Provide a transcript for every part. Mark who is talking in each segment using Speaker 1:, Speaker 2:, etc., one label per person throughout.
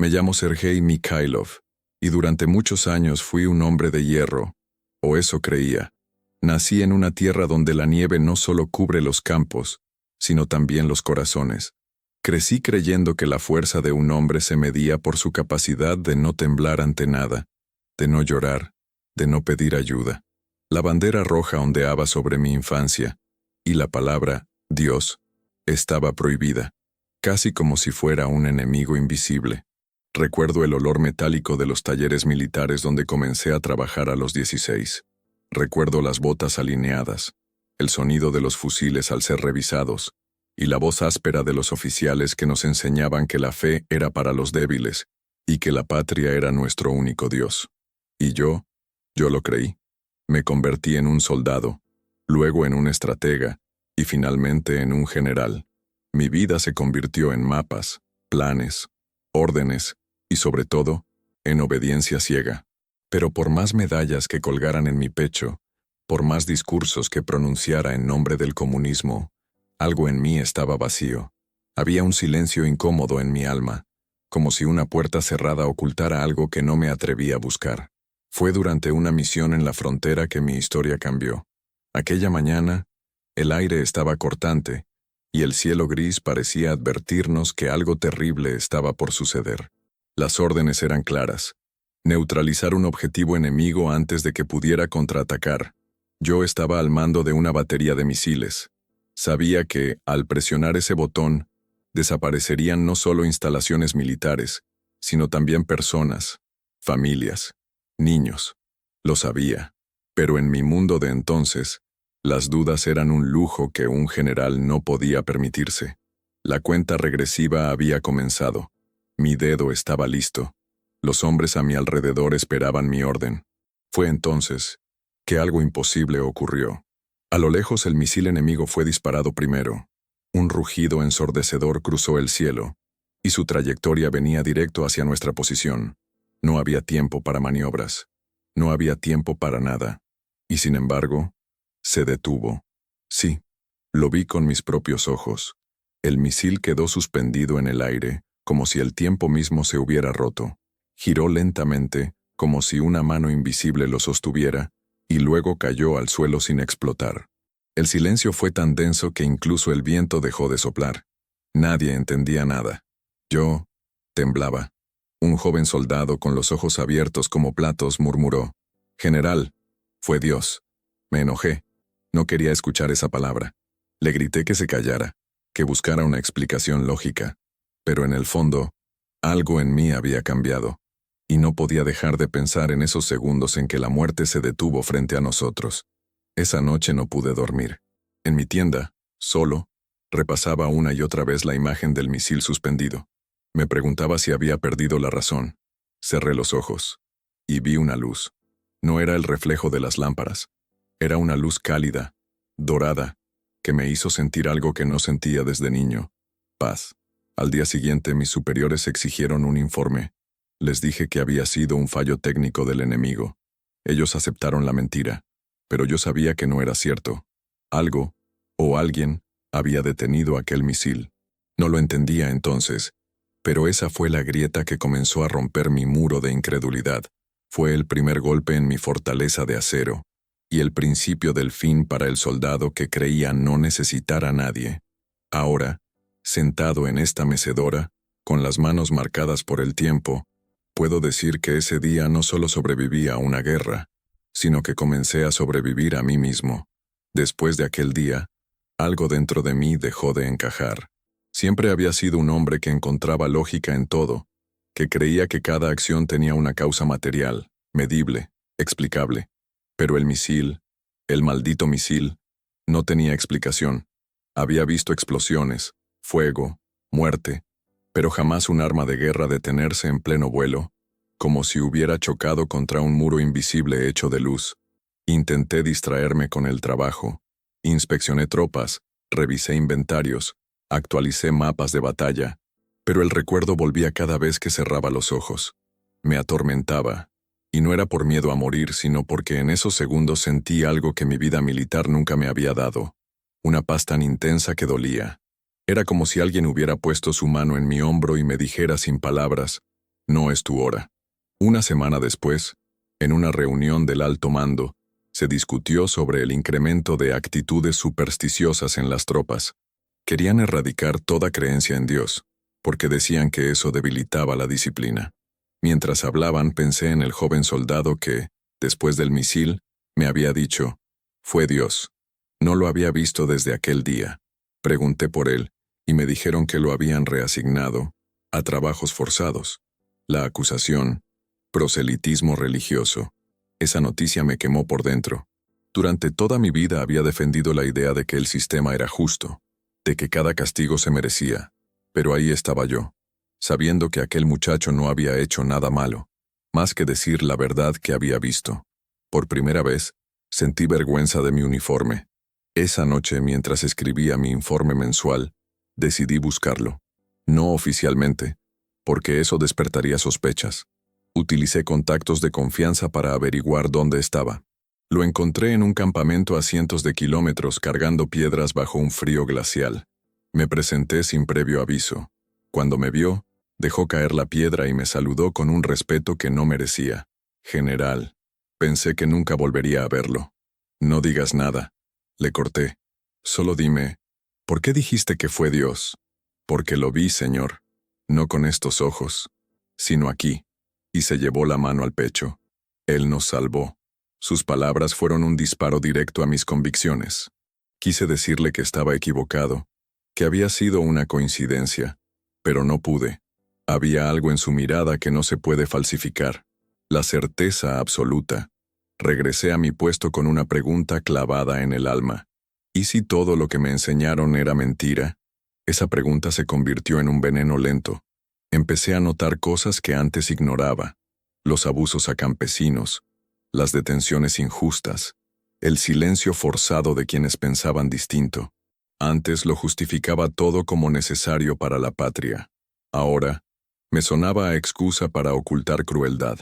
Speaker 1: Me llamo Sergei Mikhailov, y durante muchos años fui un hombre de hierro, o eso creía. Nací en una tierra donde la nieve no solo cubre los campos, sino también los corazones. Crecí creyendo que la fuerza de un hombre se medía por su capacidad de no temblar ante nada, de no llorar, de no pedir ayuda. La bandera roja ondeaba sobre mi infancia, y la palabra Dios estaba prohibida, casi como si fuera un enemigo invisible. Recuerdo el olor metálico de los talleres militares donde comencé a trabajar a los 16. Recuerdo las botas alineadas, el sonido de los fusiles al ser revisados, y la voz áspera de los oficiales que nos enseñaban que la fe era para los débiles, y que la patria era nuestro único Dios. Y yo lo creí. Me convertí en un soldado, luego en un estratega, y finalmente en un general. Mi vida se convirtió en mapas, planes, órdenes, y sobre todo, en obediencia ciega. Pero por más medallas que colgaran en mi pecho, por más discursos que pronunciara en nombre del comunismo, algo en mí estaba vacío. Había un silencio incómodo en mi alma, como si una puerta cerrada ocultara algo que no me atreví a buscar. Fue durante una misión en la frontera que mi historia cambió. Aquella mañana, el aire estaba cortante, y el cielo gris parecía advertirnos que algo terrible estaba por suceder. Las órdenes eran claras: neutralizar un objetivo enemigo antes de que pudiera contraatacar. Yo estaba al mando de una batería de misiles. Sabía que, al presionar ese botón, desaparecerían no solo instalaciones militares, sino también personas, familias, niños. Lo sabía, pero en mi mundo de entonces, las dudas eran un lujo que un general no podía permitirse. La cuenta regresiva había comenzado. Mi dedo estaba listo. Los hombres a mi alrededor esperaban mi orden. Fue entonces que algo imposible ocurrió. A lo lejos el misil enemigo fue disparado primero. Un rugido ensordecedor cruzó el cielo, y su trayectoria venía directo hacia nuestra posición. No había tiempo para maniobras. No había tiempo para nada. Y sin embargo, se detuvo. Sí, lo vi con mis propios ojos. El misil quedó suspendido en el aire, como si el tiempo mismo se hubiera roto. Giró lentamente, como si una mano invisible lo sostuviera, y luego cayó al suelo sin explotar. El silencio fue tan denso que incluso el viento dejó de soplar. Nadie entendía nada. Yo temblaba. Un joven soldado con los ojos abiertos como platos murmuró: «General, fue Dios». Me enojé. No quería escuchar esa palabra. Le grité que se callara, que buscara una explicación lógica. Pero en el fondo, algo en mí había cambiado, y no podía dejar de pensar en esos segundos en que la muerte se detuvo frente a nosotros. Esa noche no pude dormir. En mi tienda, solo, repasaba una y otra vez la imagen del misil suspendido. Me preguntaba si había perdido la razón. Cerré los ojos, y vi una luz. No era el reflejo de las lámparas. Era una luz cálida, dorada, que me hizo sentir algo que no sentía desde niño: paz. Al día siguiente mis superiores exigieron un informe. Les dije que había sido un fallo técnico del enemigo. Ellos aceptaron la mentira, pero yo sabía que no era cierto. Algo, o alguien, había detenido aquel misil. No lo entendía entonces, pero esa fue la grieta que comenzó a romper mi muro de incredulidad. Fue el primer golpe en mi fortaleza de acero, y el principio del fin para el soldado que creía no necesitar a nadie. Ahora, sentado en esta mecedora, con las manos marcadas por el tiempo, puedo decir que ese día no solo sobreviví a una guerra, sino que comencé a sobrevivir a mí mismo. Después de aquel día, algo dentro de mí dejó de encajar. Siempre había sido un hombre que encontraba lógica en todo, que creía que cada acción tenía una causa material, medible, explicable. Pero el misil, el maldito misil, no tenía explicación. Había visto explosiones, fuego, muerte, pero jamás un arma de guerra detenerse en pleno vuelo, como si hubiera chocado contra un muro invisible hecho de luz. Intenté distraerme con el trabajo. Inspeccioné tropas, revisé inventarios, actualicé mapas de batalla, pero el recuerdo volvía cada vez que cerraba los ojos. Me atormentaba, y no era por miedo a morir, sino porque en esos segundos sentí algo que mi vida militar nunca me había dado: una paz tan intensa que dolía. Era como si alguien hubiera puesto su mano en mi hombro y me dijera sin palabras: No es tu hora. Una semana después, en una reunión del alto mando, se discutió sobre el incremento de actitudes supersticiosas en las tropas. Querían erradicar toda creencia en Dios, porque decían que eso debilitaba la disciplina. Mientras hablaban, pensé en el joven soldado que, después del misil, me había dicho, fue Dios. No lo había visto desde aquel día. Pregunté por él, y me dijeron que lo habían reasignado a trabajos forzados. La acusación, proselitismo religioso. Esa noticia me quemó por dentro. Durante toda mi vida había defendido la idea de que el sistema era justo, de que cada castigo se merecía, pero ahí estaba yo, sabiendo que aquel muchacho no había hecho nada malo, más que decir la verdad que había visto. Por primera vez, sentí vergüenza de mi uniforme. Esa noche, mientras escribía mi informe mensual, decidí buscarlo. No oficialmente, porque eso despertaría sospechas. Utilicé contactos de confianza para averiguar dónde estaba. Lo encontré en un campamento a cientos de kilómetros cargando piedras bajo un frío glacial. Me presenté sin previo aviso. Cuando me vio, dejó caer la piedra y me saludó con un respeto que no merecía. General, pensé que nunca volvería a verlo. No digas nada. Le corté. Solo dime, ¿por qué dijiste que fue Dios? Porque lo vi, señor. No con estos ojos, sino aquí. Y se llevó la mano al pecho. Él nos salvó. Sus palabras fueron un disparo directo a mis convicciones. Quise decirle que estaba equivocado, que había sido una coincidencia, pero no pude. Había algo en su mirada que no se puede falsificar. La certeza absoluta. Regresé a mi puesto con una pregunta clavada en el alma. ¿Y si todo lo que me enseñaron era mentira? Esa pregunta se convirtió en un veneno lento. Empecé a notar cosas que antes ignoraba. Los abusos a campesinos, las detenciones injustas, el silencio forzado de quienes pensaban distinto. Antes lo justificaba todo como necesario para la patria. Ahora, me sonaba a excusa para ocultar crueldad.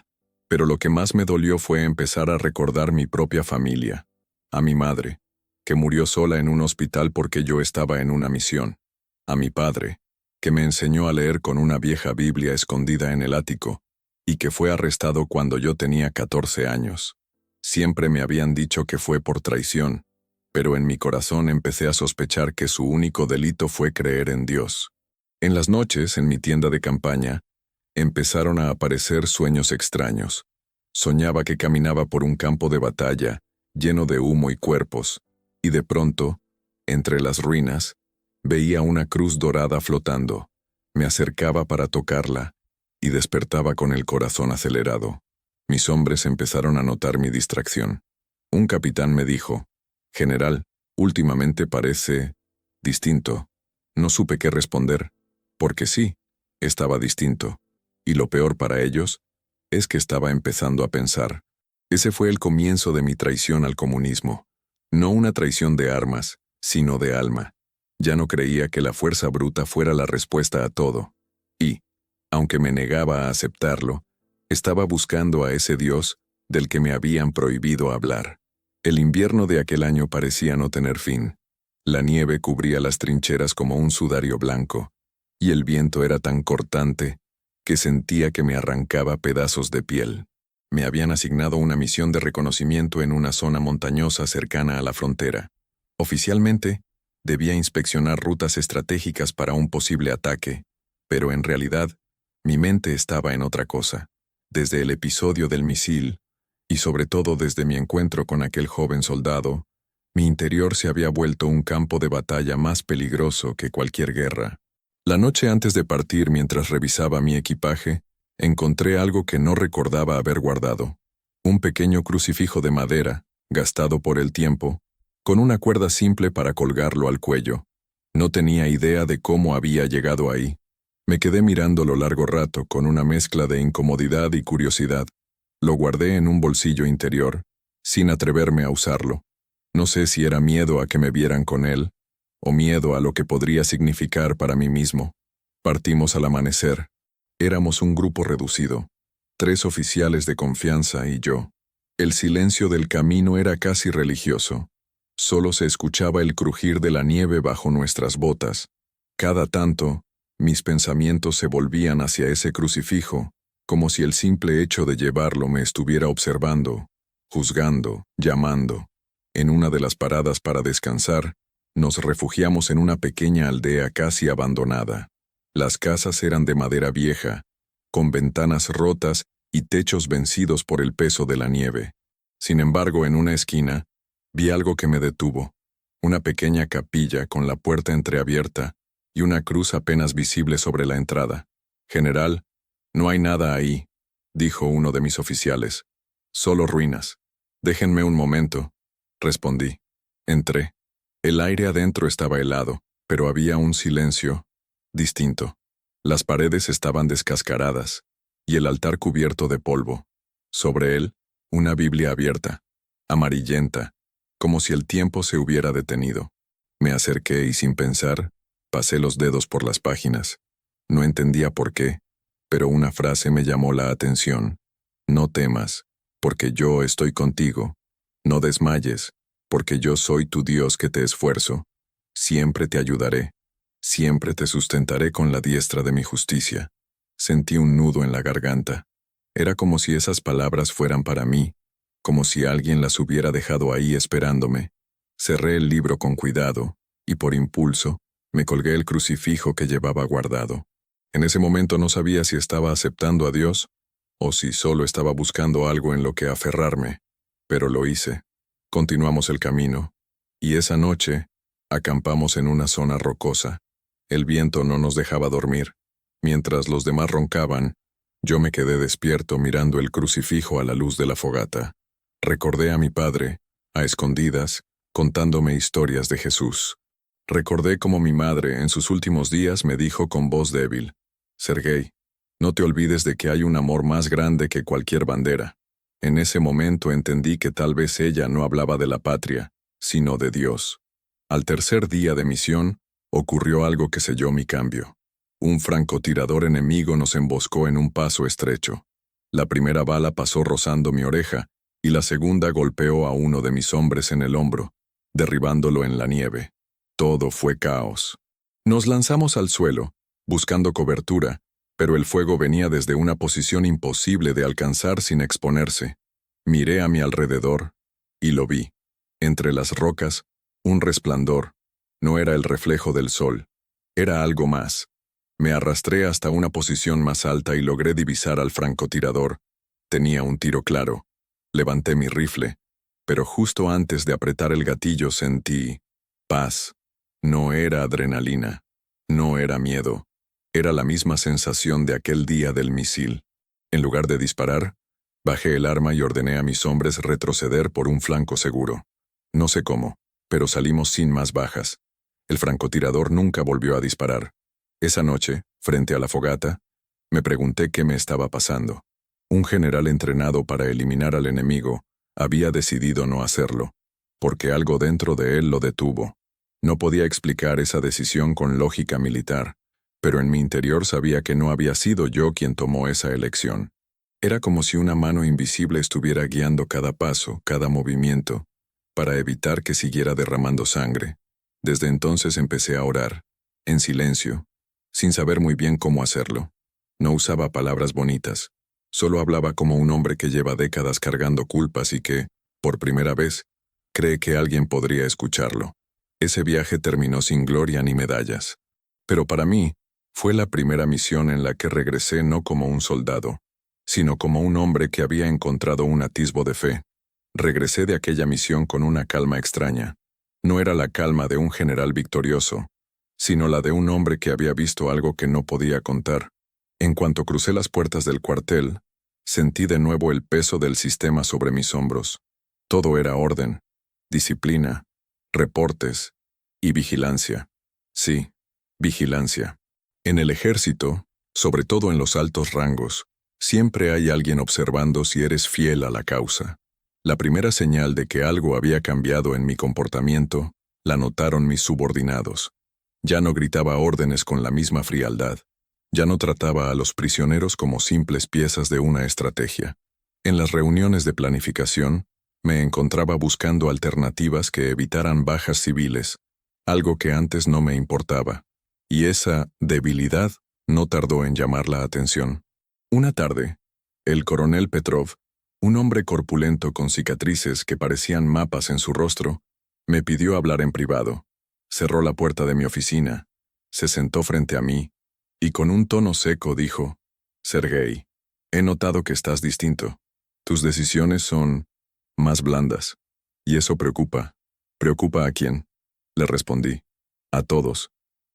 Speaker 1: Pero lo que más me dolió fue empezar a recordar mi propia familia, a mi madre, que murió sola en un hospital porque yo estaba en una misión, a mi padre, que me enseñó a leer con una vieja Biblia escondida en el ático, y que fue arrestado cuando yo tenía 14 años. Siempre me habían dicho que fue por traición, pero en mi corazón empecé a sospechar que su único delito fue creer en Dios. En las noches, en mi tienda de campaña, empezaron a aparecer sueños extraños. Soñaba que caminaba por un campo de batalla, lleno de humo y cuerpos, y de pronto, entre las ruinas, veía una cruz dorada flotando. Me acercaba para tocarla, y despertaba con el corazón acelerado. Mis hombres empezaron a notar mi distracción. Un capitán me dijo, «General, últimamente parece distinto». No supe qué responder, porque sí, estaba distinto. Y lo peor para ellos es que estaba empezando a pensar. Ese fue el comienzo de mi traición al comunismo. No una traición de armas, sino de alma. Ya no creía que la fuerza bruta fuera la respuesta a todo. Y, aunque me negaba a aceptarlo, estaba buscando a ese Dios del que me habían prohibido hablar. El invierno de aquel año parecía no tener fin. La nieve cubría las trincheras como un sudario blanco, y el viento era tan cortante que sentía que me arrancaba pedazos de piel. Me habían asignado una misión de reconocimiento en una zona montañosa cercana a la frontera. Oficialmente, debía inspeccionar rutas estratégicas para un posible ataque, pero en realidad, mi mente estaba en otra cosa. Desde el episodio del misil, y sobre todo desde mi encuentro con aquel joven soldado, mi interior se había vuelto un campo de batalla más peligroso que cualquier guerra. La noche antes de partir, mientras revisaba mi equipaje, encontré algo que no recordaba haber guardado. Un pequeño crucifijo de madera, gastado por el tiempo, con una cuerda simple para colgarlo al cuello. No tenía idea de cómo había llegado ahí. Me quedé mirándolo largo rato con una mezcla de incomodidad y curiosidad. Lo guardé en un bolsillo interior, sin atreverme a usarlo. No sé si era miedo a que me vieran con él, o miedo a lo que podría significar para mí mismo. Partimos al amanecer. Éramos un grupo reducido, 3 oficiales de confianza y yo. El silencio del camino era casi religioso. Solo se escuchaba el crujir de la nieve bajo nuestras botas. Cada tanto, mis pensamientos se volvían hacia ese crucifijo, como si el simple hecho de llevarlo me estuviera observando, juzgando, llamando. En una de las paradas para descansar, nos refugiamos en una pequeña aldea casi abandonada. Las casas eran de madera vieja, con ventanas rotas y techos vencidos por el peso de la nieve. Sin embargo, en una esquina, vi algo que me detuvo. Una pequeña capilla con la puerta entreabierta y una cruz apenas visible sobre la entrada. «General, no hay nada ahí», dijo uno de mis oficiales. «Solo ruinas». «Déjenme un momento», respondí. Entré. El aire adentro estaba helado, pero había un silencio distinto. Las paredes estaban descascaradas y el altar cubierto de polvo. Sobre él, una Biblia abierta, amarillenta, como si el tiempo se hubiera detenido. Me acerqué y sin pensar, pasé los dedos por las páginas. No entendía por qué, pero una frase me llamó la atención. «No temas, porque yo estoy contigo. No desmayes, porque yo soy tu Dios que te esfuerzo. Siempre te ayudaré. Siempre te sustentaré con la diestra de mi justicia». Sentí un nudo en la garganta. Era como si esas palabras fueran para mí, como si alguien las hubiera dejado ahí esperándome. Cerré el libro con cuidado, y por impulso, me colgué el crucifijo que llevaba guardado. En ese momento no sabía si estaba aceptando a Dios, o si solo estaba buscando algo en lo que aferrarme, pero lo hice. Continuamos el camino, y esa noche, acampamos en una zona rocosa. El viento no nos dejaba dormir. Mientras los demás roncaban, yo me quedé despierto mirando el crucifijo a la luz de la fogata. Recordé a mi padre, a escondidas, contándome historias de Jesús. Recordé cómo mi madre, en sus últimos días, me dijo con voz débil: «Sergei, no te olvides de que hay un amor más grande que cualquier bandera». En ese momento entendí que tal vez ella no hablaba de la patria, sino de Dios. Al tercer día de misión, ocurrió algo que selló mi cambio. Un francotirador enemigo nos emboscó en un paso estrecho. La primera bala pasó rozando mi oreja, y la segunda golpeó a uno de mis hombres en el hombro, derribándolo en la nieve. Todo fue caos. Nos lanzamos al suelo, buscando cobertura, pero el fuego venía desde una posición imposible de alcanzar sin exponerse. Miré a mi alrededor, y lo vi. Entre las rocas, un resplandor. No era el reflejo del sol, era algo más. Me arrastré hasta una posición más alta y logré divisar al francotirador. Tenía un tiro claro. Levanté mi rifle, pero justo antes de apretar el gatillo sentí paz. No era adrenalina, no era miedo. Era la misma sensación de aquel día del misil. En lugar de disparar, bajé el arma y ordené a mis hombres retroceder por un flanco seguro. No sé cómo, pero salimos sin más bajas. El francotirador nunca volvió a disparar. Esa noche, frente a la fogata, me pregunté qué me estaba pasando. Un general entrenado para eliminar al enemigo había decidido no hacerlo, porque algo dentro de él lo detuvo. No podía explicar esa decisión con lógica militar, pero en mi interior sabía que no había sido yo quien tomó esa elección. Era como si una mano invisible estuviera guiando cada paso, cada movimiento, para evitar que siguiera derramando sangre. Desde entonces empecé a orar, en silencio, sin saber muy bien cómo hacerlo. No usaba palabras bonitas, solo hablaba como un hombre que lleva décadas cargando culpas y que, por primera vez, cree que alguien podría escucharlo. Ese viaje terminó sin gloria ni medallas. Pero para mí, fue la primera misión en la que regresé no como un soldado, sino como un hombre que había encontrado un atisbo de fe. Regresé de aquella misión con una calma extraña. No era la calma de un general victorioso, sino la de un hombre que había visto algo que no podía contar. En cuanto crucé las puertas del cuartel, sentí de nuevo el peso del sistema sobre mis hombros. Todo era orden, disciplina, reportes y vigilancia. Sí, vigilancia. En el ejército, sobre todo en los altos rangos, siempre hay alguien observando si eres fiel a la causa. La primera señal de que algo había cambiado en mi comportamiento la notaron mis subordinados. Ya no gritaba órdenes con la misma frialdad. Ya no trataba a los prisioneros como simples piezas de una estrategia. En las reuniones de planificación, me encontraba buscando alternativas que evitaran bajas civiles, algo que antes no me importaba. Y esa debilidad no tardó en llamar la atención. Una tarde, el coronel Petrov, un hombre corpulento con cicatrices que parecían mapas en su rostro, me pidió hablar en privado. Cerró la puerta de mi oficina, se sentó frente a mí, y con un tono seco dijo: «Sergei, he notado que estás distinto. Tus decisiones son más blandas. Y eso preocupa. ¿Preocupa a quién?». Le respondí: «A todos.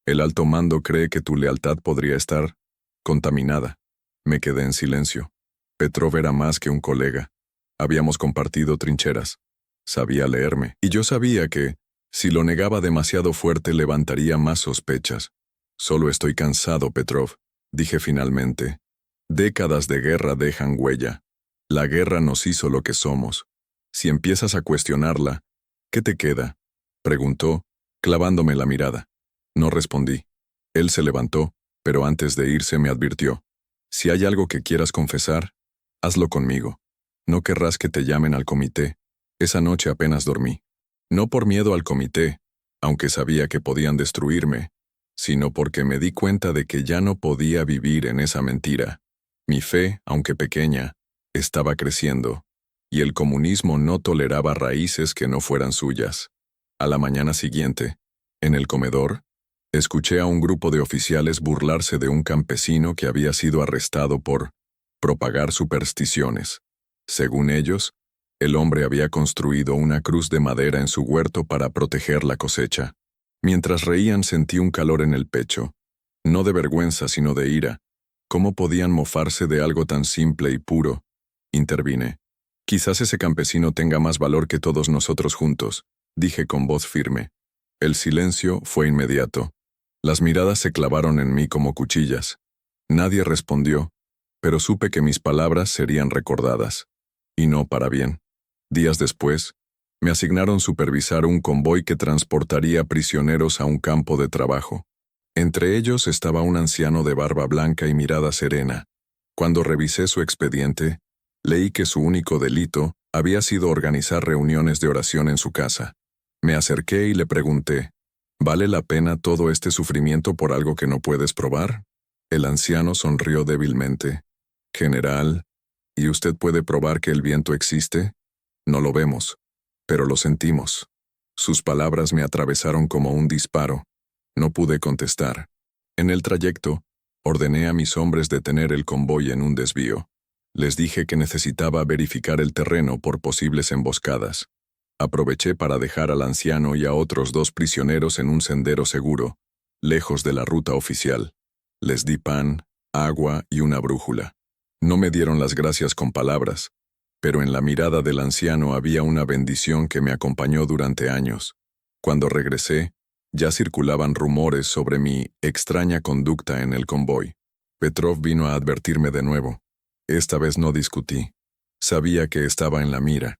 Speaker 1: El alto mando cree que tu lealtad podría estar contaminada». Me quedé en silencio. Petrov era más que un colega. Habíamos compartido trincheras. Sabía leerme, y yo sabía que, si lo negaba demasiado fuerte, levantaría más sospechas. «Solo estoy cansado, Petrov», dije finalmente. «Décadas de guerra dejan huella. La guerra nos hizo lo que somos. Si empiezas a cuestionarla, ¿qué te queda?», preguntó, clavándome la mirada. No respondí. Él se levantó, pero antes de irse me advirtió: «Si hay algo que quieras confesar, hazlo conmigo. No querrás que te llamen al comité». Esa noche apenas dormí. No por miedo al comité, aunque sabía que podían destruirme, sino porque me di cuenta de que ya no podía vivir en esa mentira. Mi fe, aunque pequeña, estaba creciendo, y el comunismo no toleraba raíces que no fueran suyas. A la mañana siguiente, en el comedor, escuché a un grupo de oficiales burlarse de un campesino que había sido arrestado por propagar supersticiones. Según ellos, el hombre había construido una cruz de madera en su huerto para proteger la cosecha. Mientras reían sentí un calor en el pecho, no de vergüenza sino de ira. ¿Cómo podían mofarse de algo tan simple y puro? Intervine. «Quizás ese campesino tenga más valor que todos nosotros juntos», dije con voz firme. El silencio fue inmediato. Las miradas se clavaron en mí como cuchillas. Nadie respondió, pero supe que mis palabras serían recordadas. Y no para bien. Días después, me asignaron supervisar un convoy que transportaría prisioneros a un campo de trabajo. Entre ellos estaba un anciano de barba blanca y mirada serena. Cuando revisé su expediente, leí que su único delito había sido organizar reuniones de oración en su casa. Me acerqué y le pregunté: «¿Vale la pena todo este sufrimiento por algo que no puedes probar?». El anciano sonrió débilmente. «General, ¿y usted puede probar que el viento existe? No lo vemos, pero lo sentimos». Sus palabras me atravesaron como un disparo. No pude contestar. En el trayecto, ordené a mis hombres detener el convoy en un desvío. Les dije que necesitaba verificar el terreno por posibles emboscadas. Aproveché para dejar al anciano y a otros 2 prisioneros en un sendero seguro, lejos de la ruta oficial. Les di pan, agua y una brújula. No me dieron las gracias con palabras, pero en la mirada del anciano había una bendición que me acompañó durante años. Cuando regresé, ya circulaban rumores sobre mi extraña conducta en el convoy. Petrov vino a advertirme de nuevo. Esta vez no discutí. Sabía que estaba en la mira,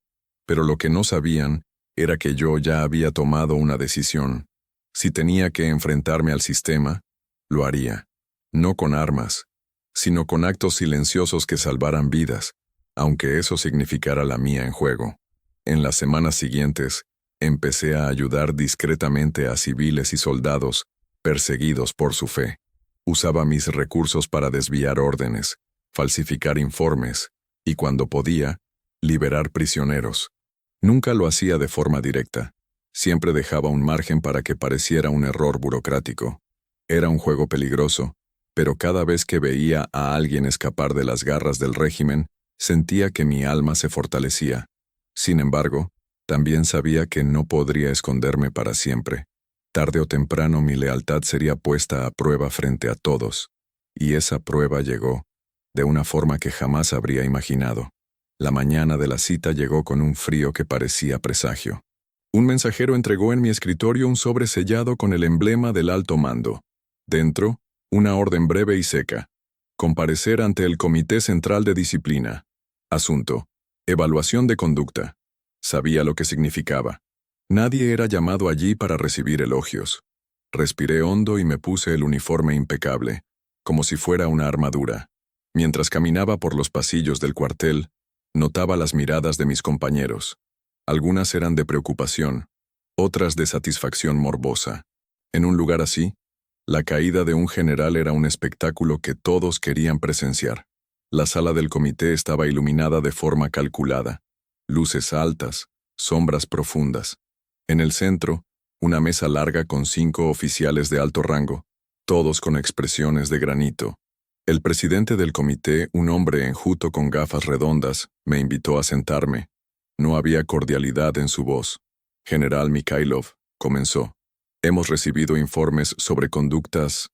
Speaker 1: pero lo que no sabían era que yo ya había tomado una decisión. Si tenía que enfrentarme al sistema, lo haría. No con armas, sino con actos silenciosos que salvaran vidas, aunque eso significara la mía en juego. En las semanas siguientes, empecé a ayudar discretamente a civiles y soldados perseguidos por su fe. Usaba mis recursos para desviar órdenes, falsificar informes y, cuando podía, liberar prisioneros. Nunca lo hacía de forma directa. Siempre dejaba un margen para que pareciera un error burocrático. Era un juego peligroso, pero cada vez que veía a alguien escapar de las garras del régimen, sentía que mi alma se fortalecía. Sin embargo, también sabía que no podría esconderme para siempre. Tarde o temprano mi lealtad sería puesta a prueba frente a todos, y esa prueba llegó, de una forma que jamás habría imaginado. La mañana de la cita llegó con un frío que parecía presagio. Un mensajero entregó en mi escritorio un sobre sellado con el emblema del alto mando. Dentro, una orden breve y seca: comparecer ante el Comité Central de Disciplina. Asunto: evaluación de conducta. Sabía lo que significaba. Nadie era llamado allí para recibir elogios. Respiré hondo y me puse el uniforme impecable, como si fuera una armadura. Mientras caminaba por los pasillos del cuartel, notaba las miradas de mis compañeros. Algunas eran de preocupación, otras de satisfacción morbosa. En un lugar así, la caída de un general era un espectáculo que todos querían presenciar. La sala del comité estaba iluminada de forma calculada. Luces altas, sombras profundas. En el centro, una mesa larga con 5 oficiales de alto rango, todos con expresiones de granito. El presidente del comité, un hombre enjuto con gafas redondas, me invitó a sentarme. No había cordialidad en su voz. General Mikhailov, comenzó. Hemos recibido informes sobre conductas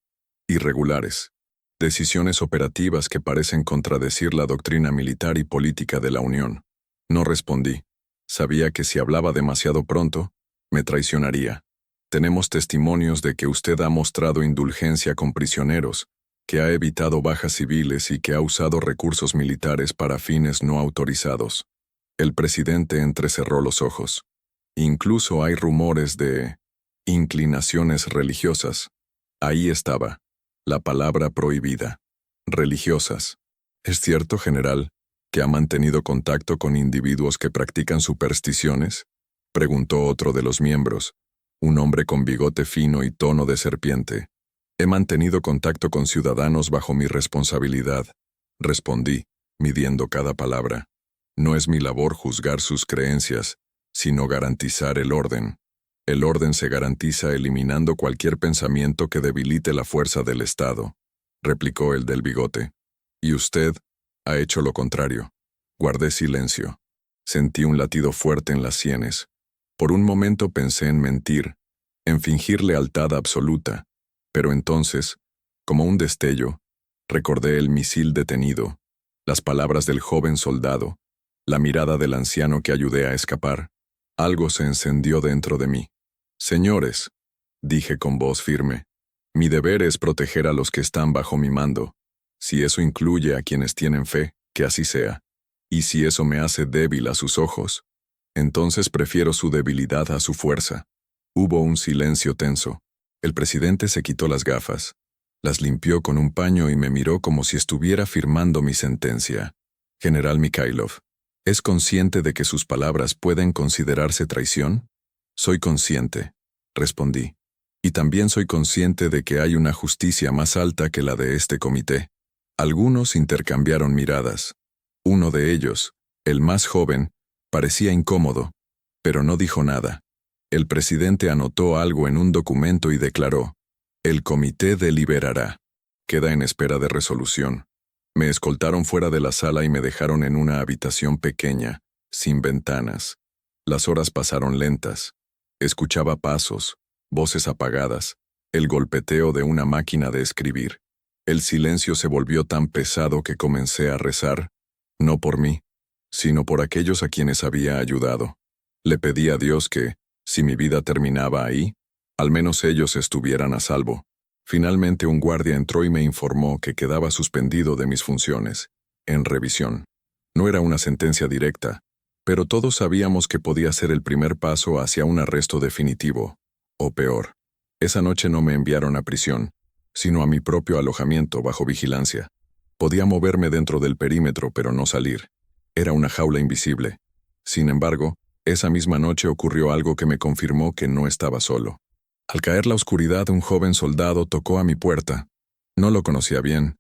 Speaker 1: irregulares, decisiones operativas que parecen contradecir la doctrina militar y política de la Unión. No respondí. Sabía que si hablaba demasiado pronto, me traicionaría. Tenemos testimonios de que usted ha mostrado indulgencia con prisioneros, que ha evitado bajas civiles y que ha usado recursos militares para fines no autorizados. El presidente entrecerró los ojos. Incluso hay rumores de inclinaciones religiosas. Ahí estaba, la palabra prohibida. Religiosas. ¿Es cierto, general, que ha mantenido contacto con individuos que practican supersticiones? Preguntó otro de los miembros, un hombre con bigote fino y tono de serpiente. He mantenido contacto con ciudadanos bajo mi responsabilidad, respondí, midiendo cada palabra. No es mi labor juzgar sus creencias, sino garantizar el orden. El orden se garantiza eliminando cualquier pensamiento que debilite la fuerza del Estado, replicó el del bigote. Y usted ha hecho lo contrario. Guardé silencio. Sentí un latido fuerte en las sienes. Por un momento pensé en mentir, en fingir lealtad absoluta, pero entonces, como un destello, recordé el misil detenido, las palabras del joven soldado, la mirada del anciano que ayudé a escapar. Algo se encendió dentro de mí. Señores, dije con voz firme, mi deber es proteger a los que están bajo mi mando. Si eso incluye a quienes tienen fe, que así sea. Y si eso me hace débil a sus ojos, entonces prefiero su debilidad a su fuerza. Hubo un silencio tenso. El presidente se quitó las gafas, las limpió con un paño y me miró como si estuviera firmando mi sentencia. General Mikhailov, ¿es consciente de que sus palabras pueden considerarse traición? Soy consciente, respondí. Y también soy consciente de que hay una justicia más alta que la de este comité. Algunos intercambiaron miradas. Uno de ellos, el más joven, parecía incómodo, pero no dijo nada. El presidente anotó algo en un documento y declaró: el comité deliberará. Queda en espera de resolución. Me escoltaron fuera de la sala y me dejaron en una habitación pequeña, sin ventanas. Las horas pasaron lentas. Escuchaba pasos, voces apagadas, el golpeteo de una máquina de escribir. El silencio se volvió tan pesado que comencé a rezar, no por mí, sino por aquellos a quienes había ayudado. Le pedí a Dios que, si mi vida terminaba ahí, al menos ellos estuvieran a salvo. Finalmente un guardia entró y me informó que quedaba suspendido de mis funciones, en revisión. No era una sentencia directa, pero todos sabíamos que podía ser el primer paso hacia un arresto definitivo, o peor. Esa noche no me enviaron a prisión, sino a mi propio alojamiento bajo vigilancia. Podía moverme dentro del perímetro, pero no salir. Era una jaula invisible. Sin embargo, esa misma noche ocurrió algo que me confirmó que no estaba solo. Al caer la oscuridad, un joven soldado tocó a mi puerta. No lo conocía bien,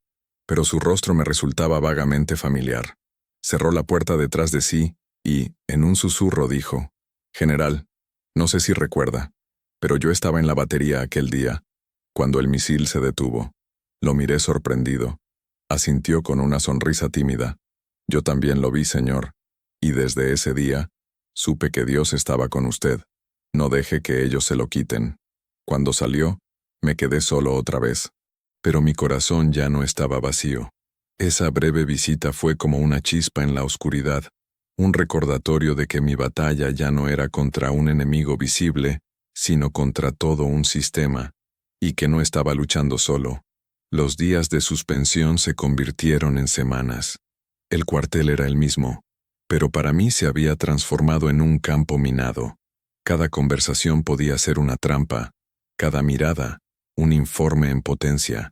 Speaker 1: pero su rostro me resultaba vagamente familiar. Cerró la puerta detrás de sí y, en un susurro, dijo: «General, no sé si recuerda, pero yo estaba en la batería aquel día, cuando el misil se detuvo». Lo miré sorprendido. Asintió con una sonrisa tímida. «Yo también lo vi, señor, y desde ese día, supe que Dios estaba con usted. No deje que ellos se lo quiten». Cuando salió, me quedé solo otra vez, pero mi corazón ya no estaba vacío. Esa breve visita fue como una chispa en la oscuridad, un recordatorio de que mi batalla ya no era contra un enemigo visible, sino contra todo un sistema, y que no estaba luchando solo. Los días de suspensión se convirtieron en semanas. El cuartel era el mismo, pero para mí se había transformado en un campo minado. Cada conversación podía ser una trampa, cada mirada, un informe en potencia.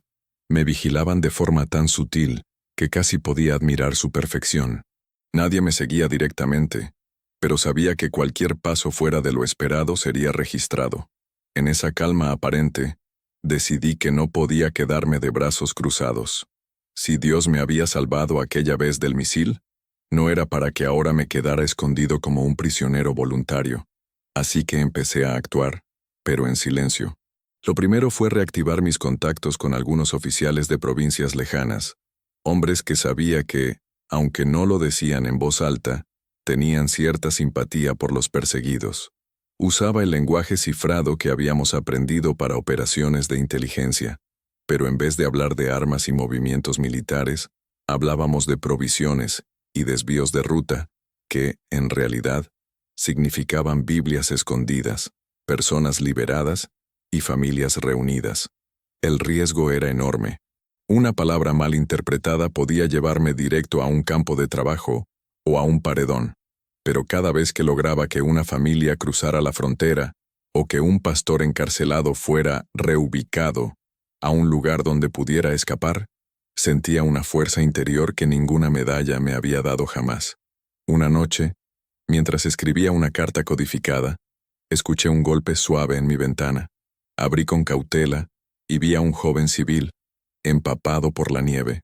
Speaker 1: Me vigilaban de forma tan sutil que casi podía admirar su perfección. Nadie me seguía directamente, pero sabía que cualquier paso fuera de lo esperado sería registrado. En esa calma aparente, decidí que no podía quedarme de brazos cruzados. Si Dios me había salvado aquella vez del misil, no era para que ahora me quedara escondido como un prisionero voluntario. Así que empecé a actuar, pero en silencio. Lo primero fue reactivar mis contactos con algunos oficiales de provincias lejanas, hombres que sabía que, aunque no lo decían en voz alta, tenían cierta simpatía por los perseguidos. Usaba el lenguaje cifrado que habíamos aprendido para operaciones de inteligencia, pero en vez de hablar de armas y movimientos militares, hablábamos de provisiones y desvíos de ruta, que, en realidad, significaban Biblias escondidas, personas liberadas y familias reunidas. El riesgo era enorme. Una palabra mal interpretada podía llevarme directo a un campo de trabajo o a un paredón, pero cada vez que lograba que una familia cruzara la frontera o que un pastor encarcelado fuera reubicado a un lugar donde pudiera escapar, sentía una fuerza interior que ninguna medalla me había dado jamás. Una noche, mientras escribía una carta codificada, escuché un golpe suave en mi ventana. Abrí con cautela y vi a un joven civil, empapado por la nieve.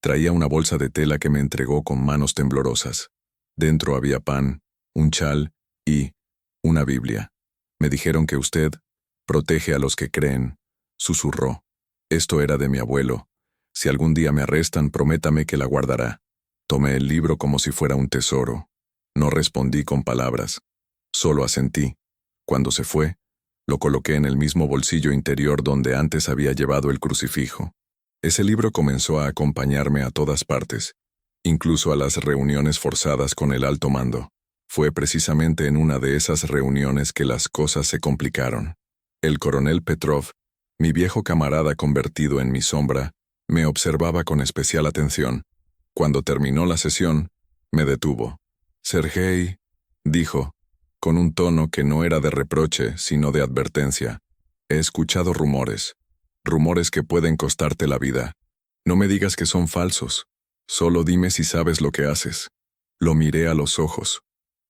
Speaker 1: Traía una bolsa de tela que me entregó con manos temblorosas. Dentro había pan, un chal y una Biblia. Me dijeron que usted protege a los que creen, susurró. Esto era de mi abuelo. Si algún día me arrestan, prométame que la guardará. Tomé el libro como si fuera un tesoro. No respondí con palabras. Solo asentí. Cuando se fue, lo coloqué en el mismo bolsillo interior donde antes había llevado el crucifijo. Ese libro comenzó a acompañarme a todas partes, incluso a las reuniones forzadas con el alto mando. Fue precisamente en una de esas reuniones que las cosas se complicaron. El coronel Petrov, mi viejo camarada convertido en mi sombra, me observaba con especial atención. Cuando terminó la sesión, me detuvo. «Sergei», dijo, con un tono que no era de reproche, sino de advertencia. «He escuchado rumores que pueden costarte la vida. No me digas que son falsos. Solo dime si sabes lo que haces». Lo miré a los ojos.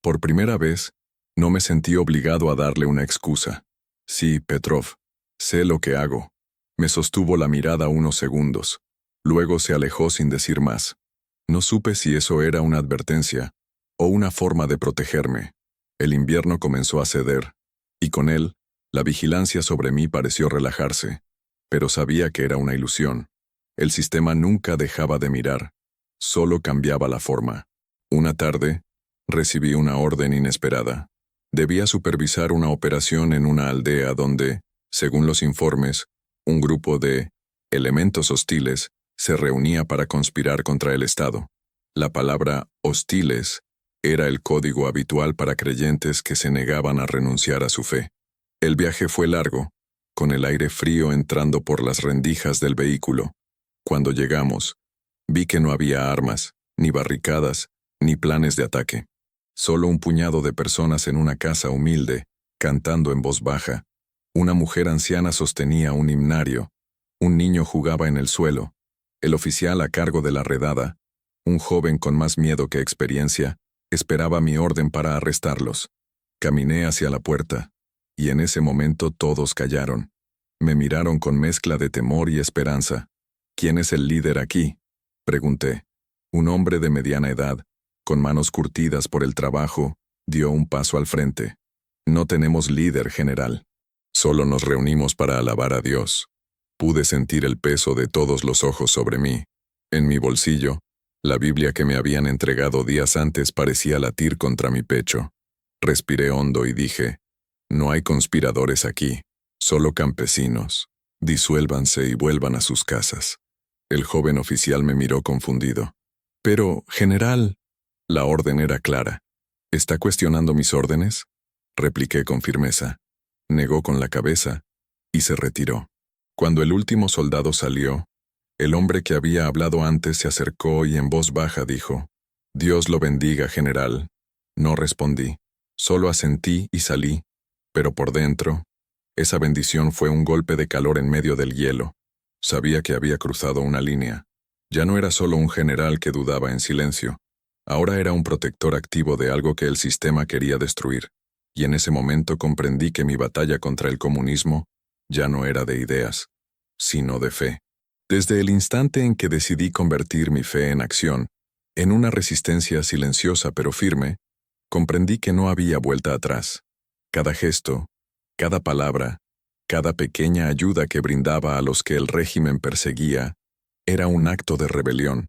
Speaker 1: Por primera vez, no me sentí obligado a darle una excusa. «Sí, Petrov, sé lo que hago». Me sostuvo la mirada unos segundos. Luego se alejó sin decir más. No supe si eso era una advertencia o una forma de protegerme. El invierno comenzó a ceder, y con él, la vigilancia sobre mí pareció relajarse, pero sabía que era una ilusión. El sistema nunca dejaba de mirar, solo cambiaba la forma. Una tarde, recibí una orden inesperada. Debía supervisar una operación en una aldea donde, según los informes, un grupo de elementos hostiles se reunía para conspirar contra el Estado. La palabra hostiles era el código habitual para creyentes que se negaban a renunciar a su fe. El viaje fue largo, con el aire frío entrando por las rendijas del vehículo. Cuando llegamos, vi que no había armas, ni barricadas, ni planes de ataque. Solo un puñado de personas en una casa humilde, cantando en voz baja. Una mujer anciana sostenía un himnario. Un niño jugaba en el suelo. El oficial a cargo de la redada, un joven con más miedo que experiencia, esperaba mi orden para arrestarlos. Caminé hacia la puerta, y en ese momento todos callaron. Me miraron con mezcla de temor y esperanza. «¿Quién es el líder aquí?», pregunté. Un hombre de mediana edad, con manos curtidas por el trabajo, dio un paso al frente. «No tenemos líder, general. Solo nos reunimos para alabar a Dios». Pude sentir el peso de todos los ojos sobre mí. En mi bolsillo, la Biblia que me habían entregado días antes parecía latir contra mi pecho. Respiré hondo y dije, «No hay conspiradores aquí, solo campesinos. Disuélvanse y vuelvan a sus casas». El joven oficial me miró confundido. «Pero, general», la orden era clara. «¿Está cuestionando mis órdenes?», repliqué con firmeza. Negó con la cabeza y se retiró. Cuando el último soldado salió, el hombre que había hablado antes se acercó y en voz baja dijo, «Dios lo bendiga, general». No respondí, solo asentí y salí, pero por dentro, esa bendición fue un golpe de calor en medio del hielo. Sabía que había cruzado una línea. Ya no era solo un general que dudaba en silencio, ahora era un protector activo de algo que el sistema quería destruir, y en ese momento comprendí que mi batalla contra el comunismo ya no era de ideas, sino de fe. Desde el instante en que decidí convertir mi fe en acción, en una resistencia silenciosa pero firme, comprendí que no había vuelta atrás. Cada gesto, cada palabra, cada pequeña ayuda que brindaba a los que el régimen perseguía, era un acto de rebelión,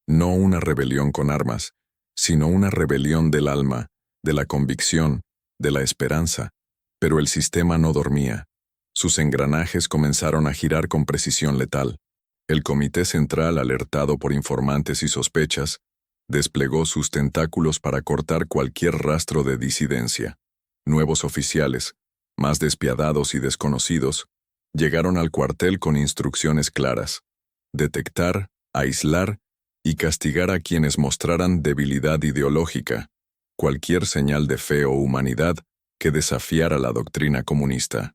Speaker 1: no una rebelión con armas, sino una rebelión del alma, de la convicción, de la esperanza. Pero el sistema no dormía. Sus engranajes comenzaron a girar con precisión letal. El Comité Central, alertado por informantes y sospechas, desplegó sus tentáculos para cortar cualquier rastro de disidencia. Nuevos oficiales, más despiadados y desconocidos, llegaron al cuartel con instrucciones claras: detectar, aislar y castigar a quienes mostraran debilidad ideológica, cualquier señal de fe o humanidad que desafiara la doctrina comunista.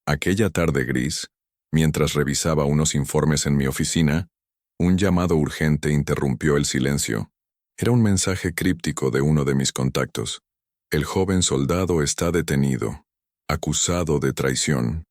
Speaker 1: Aquella tarde gris, mientras revisaba unos informes en mi oficina, un llamado urgente interrumpió el silencio. Era un mensaje críptico de uno de mis contactos. El joven soldado está detenido, acusado de traición.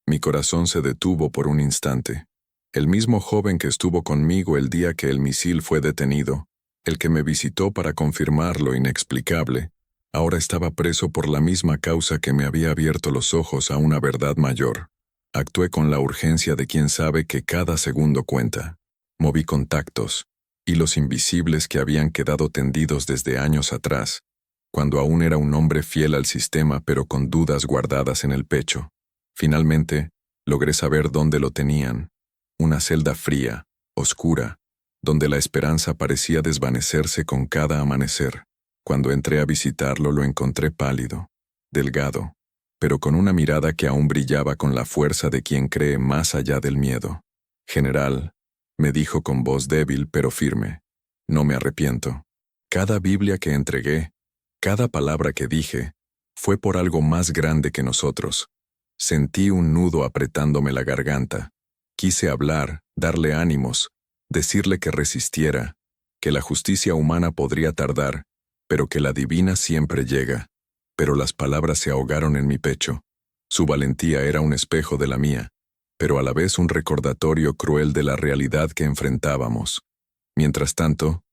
Speaker 1: Mi corazón se detuvo por un instante. El mismo joven que estuvo conmigo el día que el misil fue detenido, el que me visitó para confirmar lo inexplicable, ahora estaba preso por la misma causa que me había abierto los ojos a una verdad mayor. Actué con la urgencia de quien sabe que cada segundo cuenta. Moví contactos, hilos invisibles que habían quedado tendidos desde años atrás, cuando aún era un hombre fiel al sistema pero con dudas guardadas en el pecho. Finalmente, logré saber dónde lo tenían. Una celda fría, oscura, donde la esperanza parecía desvanecerse con cada amanecer. Cuando entré a visitarlo lo encontré pálido, delgado, pero con una mirada que aún brillaba con la fuerza de quien cree más allá del miedo. «General», me dijo con voz débil pero firme, «no me arrepiento. Cada Biblia que entregué, cada palabra que dije, fue por algo más grande que nosotros». Sentí un nudo apretándome la garganta. Quise hablar, darle ánimos, decirle que resistiera, que la justicia humana podría tardar, pero que la divina siempre llega. Pero las palabras se ahogaron en mi pecho. Su valentía era un espejo de la mía, pero a la vez un recordatorio cruel de la realidad que enfrentábamos. Mientras tanto,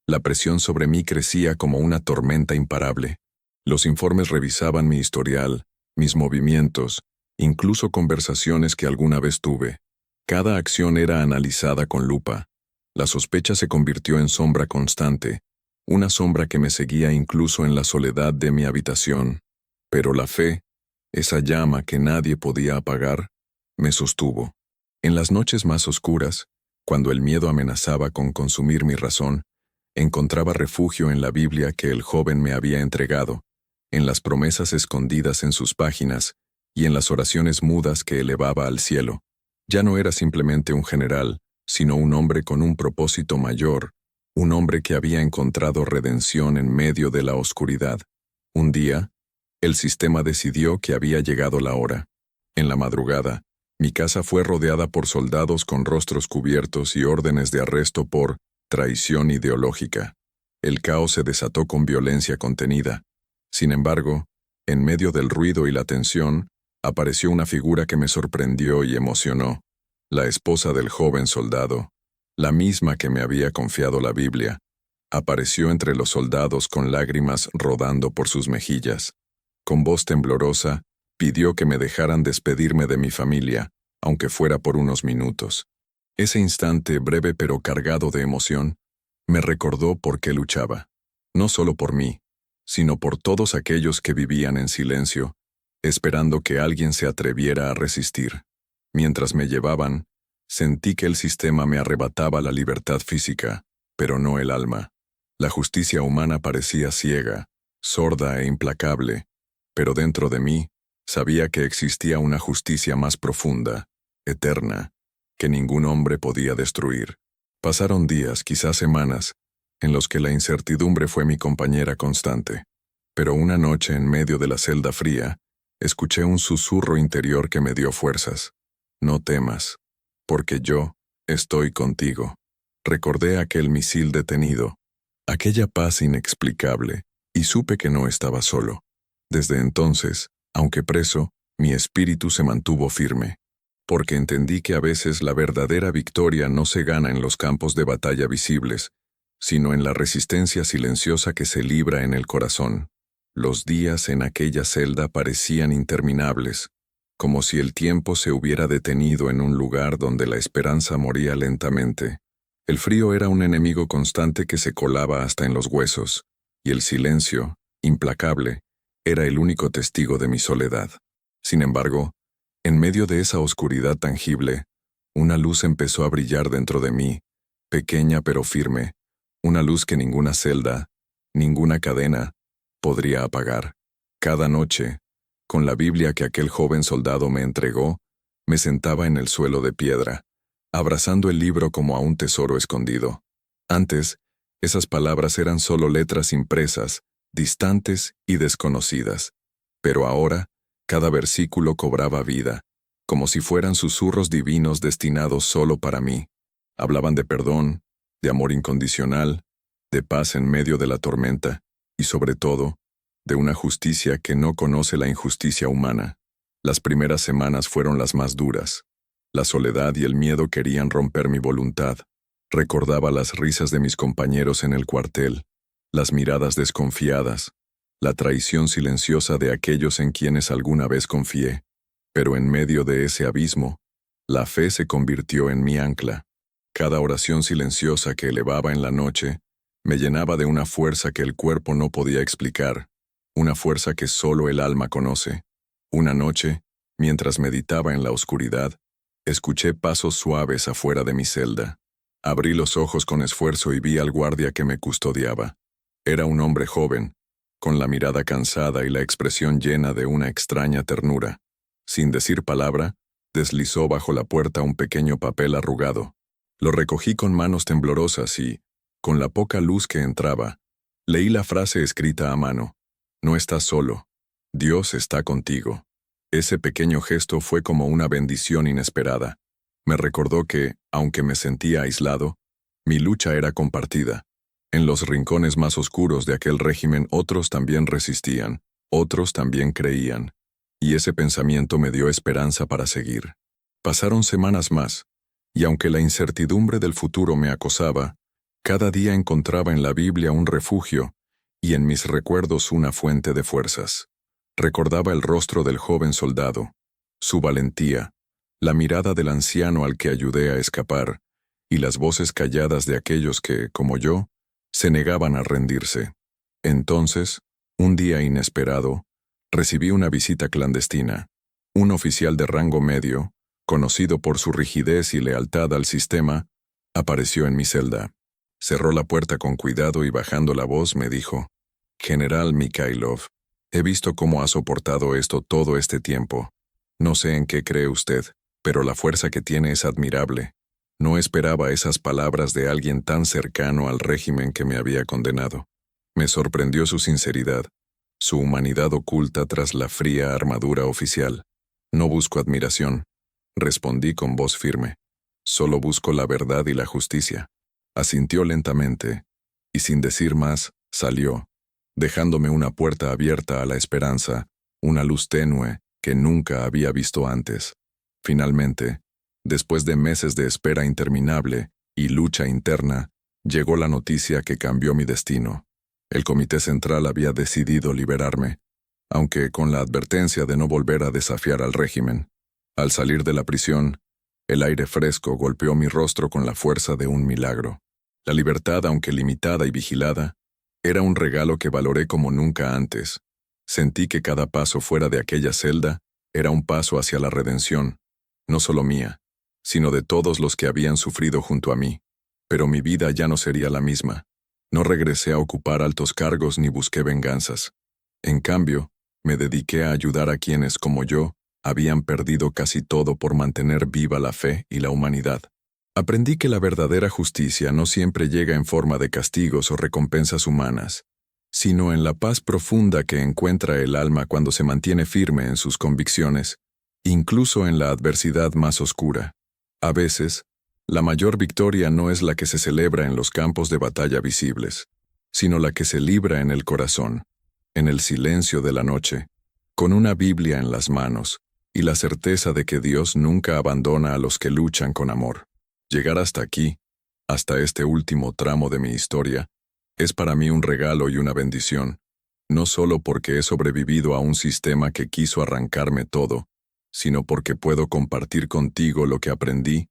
Speaker 1: la presión sobre mí crecía como una tormenta imparable. Los informes revisaban mi historial, mis movimientos, incluso conversaciones que alguna vez tuve. Cada acción era analizada con lupa. La sospecha se convirtió en sombra constante, una sombra que me seguía incluso en la soledad de mi habitación. Pero la fe, esa llama que nadie podía apagar, me sostuvo. En las noches más oscuras, cuando el miedo amenazaba con consumir mi razón, encontraba refugio en la Biblia que el joven me había entregado, en las promesas escondidas en sus páginas y en las oraciones mudas que elevaba al cielo. Ya no era simplemente un general, sino un hombre con un propósito mayor, un hombre que había encontrado redención en medio de la oscuridad. Un día, el sistema decidió que había llegado la hora. En la madrugada, mi casa fue rodeada por soldados con rostros cubiertos y órdenes de arresto por traición ideológica. El caos se desató con violencia contenida. Sin embargo, en medio del ruido y la tensión, apareció una figura que me sorprendió y emocionó: la esposa del joven soldado, la misma que me había confiado la Biblia. Apareció entre los soldados con lágrimas rodando por sus mejillas. Con voz temblorosa, pidió que me dejaran despedirme de mi familia, aunque fuera por unos minutos. Ese instante, breve pero cargado de emoción, me recordó por qué luchaba. No solo por mí, sino por todos aquellos que vivían en silencio, esperando que alguien se atreviera a resistir. Mientras me llevaban, sentí que el sistema me arrebataba la libertad física, pero no el alma. La justicia humana parecía ciega, sorda e implacable, pero dentro de mí sabía que existía una justicia más profunda, eterna, que ningún hombre podía destruir. Pasaron días, quizás semanas, en los que la incertidumbre fue mi compañera constante. Pero una noche, en medio de la celda fría, escuché un susurro interior que me dio fuerzas. «No temas, porque yo estoy contigo». Recordé aquel misil detenido, aquella paz inexplicable, y supe que no estaba solo. Desde entonces, aunque preso, mi espíritu se mantuvo firme. porque entendí que a veces la verdadera victoria no se gana en los campos de batalla visibles, sino en la resistencia silenciosa que se libra en el corazón. Los días en aquella celda parecían interminables, como si el tiempo se hubiera detenido en un lugar donde la esperanza moría lentamente. El frío era un enemigo constante que se colaba hasta en los huesos, y el silencio, implacable, era el único testigo de mi soledad. Sin embargo, en medio de esa oscuridad tangible, una luz empezó a brillar dentro de mí, pequeña pero firme, una luz que ninguna celda, ninguna cadena, podría apagar. Cada noche, con la Biblia que aquel joven soldado me entregó, me sentaba en el suelo de piedra, abrazando el libro como a un tesoro escondido. Antes, esas palabras eran solo letras impresas, distantes y desconocidas. Pero ahora, cada versículo cobraba vida, como si fueran susurros divinos destinados solo para mí. Hablaban de perdón, de amor incondicional, de paz en medio de la tormenta, y sobre todo, de una justicia que no conoce la injusticia humana. Las primeras semanas fueron las más duras. La soledad y el miedo querían romper mi voluntad. Recordaba las risas de mis compañeros en el cuartel, las miradas desconfiadas, la traición silenciosa de aquellos en quienes alguna vez confié. Pero en medio de ese abismo, la fe se convirtió en mi ancla. Cada oración silenciosa que elevaba en la noche me llenaba de una fuerza que el cuerpo no podía explicar, una fuerza que solo el alma conoce. Una noche, mientras meditaba en la oscuridad, escuché pasos suaves afuera de mi celda. Abrí los ojos con esfuerzo y vi al guardia que me custodiaba. Era un hombre joven, con la mirada cansada y la expresión llena de una extraña ternura. Sin decir palabra, deslizó bajo la puerta un pequeño papel arrugado. Lo recogí con manos temblorosas y, con la poca luz que entraba, leí la frase escrita a mano: «No estás solo. Dios está contigo». Ese pequeño gesto fue como una bendición inesperada. Me recordó que, aunque me sentía aislado, mi lucha era compartida. En los rincones más oscuros de aquel régimen otros también resistían, otros también creían. Y ese pensamiento me dio esperanza para seguir. Pasaron semanas más, y aunque la incertidumbre del futuro me acosaba, cada día encontraba en la Biblia un refugio y en mis recuerdos una fuente de fuerzas. Recordaba el rostro del joven soldado, su valentía, la mirada del anciano al que ayudé a escapar, y las voces calladas de aquellos que, como yo, se negaban a rendirse. Entonces, un día inesperado, recibí una visita clandestina. Un oficial de rango medio, conocido por su rigidez y lealtad al sistema, apareció en mi celda. Cerró la puerta con cuidado y bajando la voz me dijo: «General Mikhailov, he visto cómo ha soportado esto todo este tiempo. No sé en qué cree usted, pero la fuerza que tiene es admirable. No esperaba esas palabras de alguien tan cercano al régimen que me había condenado». Me sorprendió su sinceridad, su humanidad oculta tras la fría armadura oficial. «No busco admiración», respondí con voz firme. «Solo busco la verdad y la justicia». Asintió lentamente, y sin decir más, salió, dejándome una puerta abierta a la esperanza, una luz tenue que nunca había visto antes. Finalmente, después de meses de espera interminable y lucha interna, llegó la noticia que cambió mi destino. El Comité Central había decidido liberarme, aunque con la advertencia de no volver a desafiar al régimen. Al salir de la prisión, el aire fresco golpeó mi rostro con la fuerza de un milagro. La libertad, aunque limitada y vigilada, era un regalo que valoré como nunca antes. Sentí que cada paso fuera de aquella celda era un paso hacia la redención, no solo mía, sino de todos los que habían sufrido junto a mí. Pero mi vida ya no sería la misma. No regresé a ocupar altos cargos ni busqué venganzas. En cambio, me dediqué a ayudar a quienes, como yo, habían perdido casi todo por mantener viva la fe y la humanidad. Aprendí que la verdadera justicia no siempre llega en forma de castigos o recompensas humanas, sino en la paz profunda que encuentra el alma cuando se mantiene firme en sus convicciones, incluso en la adversidad más oscura. A veces, la mayor victoria no es la que se celebra en los campos de batalla visibles, sino la que se libra en el corazón, en el silencio de la noche, con una Biblia en las manos, y la certeza de que Dios nunca abandona a los que luchan con amor. Llegar hasta aquí, hasta este último tramo de mi historia, es para mí un regalo y una bendición, no solo porque he sobrevivido a un sistema que quiso arrancarme todo, sino porque puedo compartir contigo lo que aprendí,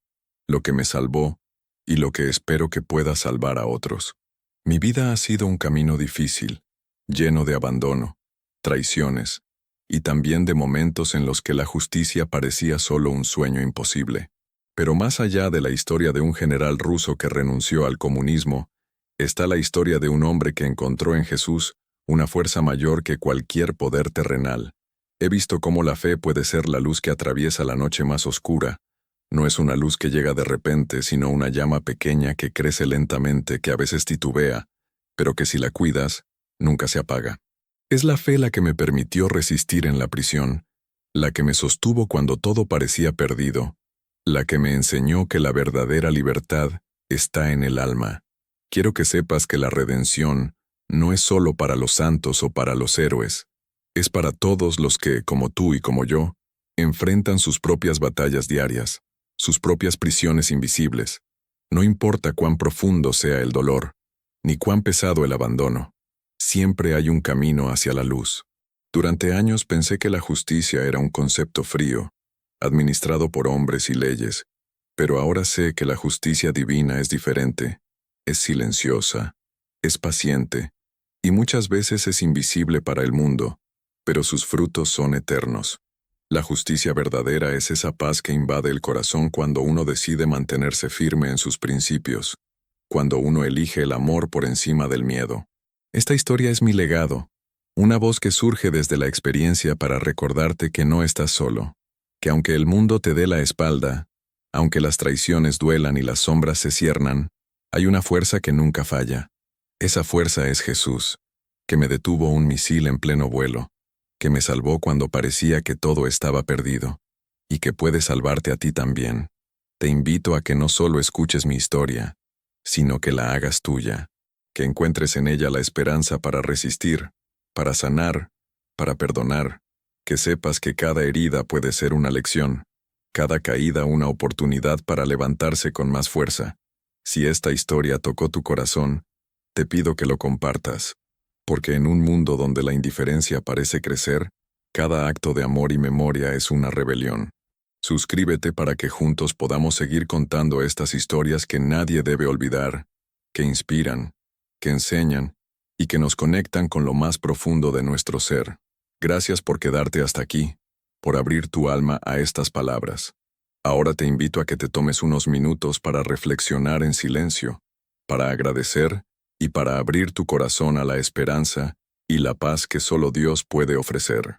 Speaker 1: lo que me salvó y lo que espero que pueda salvar a otros. Mi vida ha sido un camino difícil, lleno de abandono, traiciones, y también de momentos en los que la justicia parecía solo un sueño imposible. Pero más allá de la historia de un general ruso que renunció al comunismo, está la historia de un hombre que encontró en Jesús una fuerza mayor que cualquier poder terrenal. He visto cómo la fe puede ser la luz que atraviesa la noche más oscura. No es una luz que llega de repente, sino una llama pequeña que crece lentamente, que a veces titubea, pero que si la cuidas, nunca se apaga. Es la fe la que me permitió resistir en la prisión, la que me sostuvo cuando todo parecía perdido, la que me enseñó que la verdadera libertad está en el alma. Quiero que sepas que la redención no es solo para los santos o para los héroes, es para todos los que, como tú y como yo, enfrentan sus propias batallas diarias, sus propias prisiones invisibles. No importa cuán profundo sea el dolor, ni cuán pesado el abandono, siempre hay un camino hacia la luz. Durante años pensé que la justicia era un concepto frío, administrado por hombres y leyes, pero ahora sé que la justicia divina es diferente, es silenciosa, es paciente, y muchas veces es invisible para el mundo, pero sus frutos son eternos. La justicia verdadera es esa paz que invade el corazón cuando uno decide mantenerse firme en sus principios, cuando uno elige el amor por encima del miedo. Esta historia es mi legado, una voz que surge desde la experiencia para recordarte que no estás solo, que aunque el mundo te dé la espalda, aunque las traiciones duelan y las sombras se ciernan, hay una fuerza que nunca falla. Esa fuerza es Jesús, que me detuvo un misil en pleno vuelo, que me salvó cuando parecía que todo estaba perdido, y que puede salvarte a ti también. Te invito a que no solo escuches mi historia, sino que la hagas tuya, que encuentres en ella la esperanza para resistir, para sanar, para perdonar, que sepas que cada herida puede ser una lección, cada caída una oportunidad para levantarse con más fuerza. Si esta historia tocó tu corazón, te pido que lo compartas, porque en un mundo donde la indiferencia parece crecer, cada acto de amor y memoria es una rebelión. Suscríbete para que juntos podamos seguir contando estas historias que nadie debe olvidar, que inspiran, que enseñan y que nos conectan con lo más profundo de nuestro ser. Gracias por quedarte hasta aquí, por abrir tu alma a estas palabras. Ahora te invito a que te tomes unos minutos para reflexionar en silencio, para agradecer y para abrir tu corazón a la esperanza y la paz que solo Dios puede ofrecer.